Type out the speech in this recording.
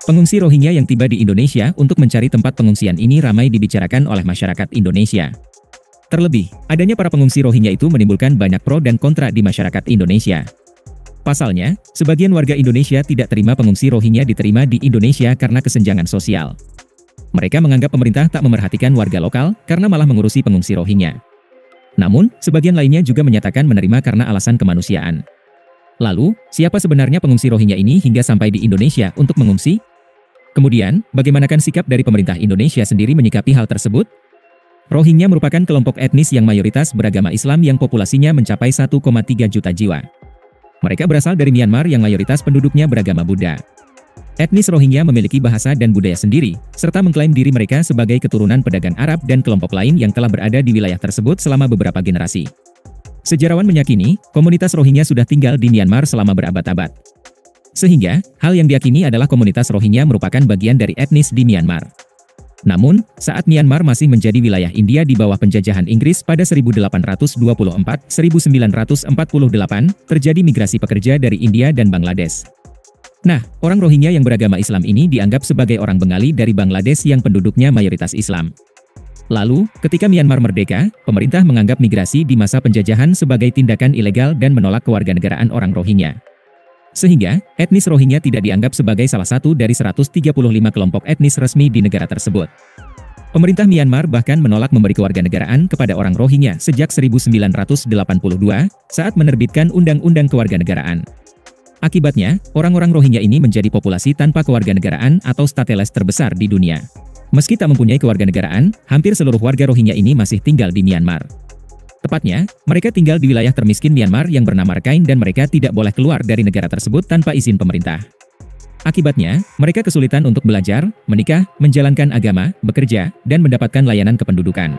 Pengungsi Rohingya yang tiba di Indonesia untuk mencari tempat pengungsian ini ramai dibicarakan oleh masyarakat Indonesia. Terlebih, adanya para pengungsi Rohingya itu menimbulkan banyak pro dan kontra di masyarakat Indonesia. Pasalnya, sebagian warga Indonesia tidak terima pengungsi Rohingya diterima di Indonesia karena kesenjangan sosial. Mereka menganggap pemerintah tak memerhatikan warga lokal karena malah mengurusi pengungsi Rohingya. Namun, sebagian lainnya juga menyatakan menerima karena alasan kemanusiaan. Lalu, siapa sebenarnya pengungsi Rohingya ini hingga sampai di Indonesia untuk mengungsi? Kemudian, bagaimanakah sikap dari pemerintah Indonesia sendiri menyikapi hal tersebut? Rohingya merupakan kelompok etnis yang mayoritas beragama Islam yang populasinya mencapai 1,3 juta jiwa. Mereka berasal dari Myanmar yang mayoritas penduduknya beragama Buddha. Etnis Rohingya memiliki bahasa dan budaya sendiri, serta mengklaim diri mereka sebagai keturunan pedagang Arab dan kelompok lain yang telah berada di wilayah tersebut selama beberapa generasi. Sejarawan meyakini, komunitas Rohingya sudah tinggal di Myanmar selama berabad-abad. Sehingga, hal yang diyakini adalah komunitas Rohingya merupakan bagian dari etnis di Myanmar. Namun, saat Myanmar masih menjadi wilayah India di bawah penjajahan Inggris pada 1824-1948, terjadi migrasi pekerja dari India dan Bangladesh. Nah, orang Rohingya yang beragama Islam ini dianggap sebagai orang Bengali dari Bangladesh yang penduduknya mayoritas Islam. Lalu, ketika Myanmar merdeka, pemerintah menganggap migrasi di masa penjajahan sebagai tindakan ilegal dan menolak kewarganegaraan orang Rohingya. Sehingga, etnis Rohingya tidak dianggap sebagai salah satu dari 135 kelompok etnis resmi di negara tersebut. Pemerintah Myanmar bahkan menolak memberi kewarganegaraan kepada orang Rohingya sejak 1982 saat menerbitkan Undang-Undang Kewarganegaraan. Akibatnya, orang-orang Rohingya ini menjadi populasi tanpa kewarganegaraan atau stateless terbesar di dunia. Meski tak mempunyai kewarganegaraan, hampir seluruh warga Rohingya ini masih tinggal di Myanmar. Tepatnya, mereka tinggal di wilayah termiskin Myanmar yang bernama Rakhine dan mereka tidak boleh keluar dari negara tersebut tanpa izin pemerintah. Akibatnya, mereka kesulitan untuk belajar, menikah, menjalankan agama, bekerja, dan mendapatkan layanan kependudukan.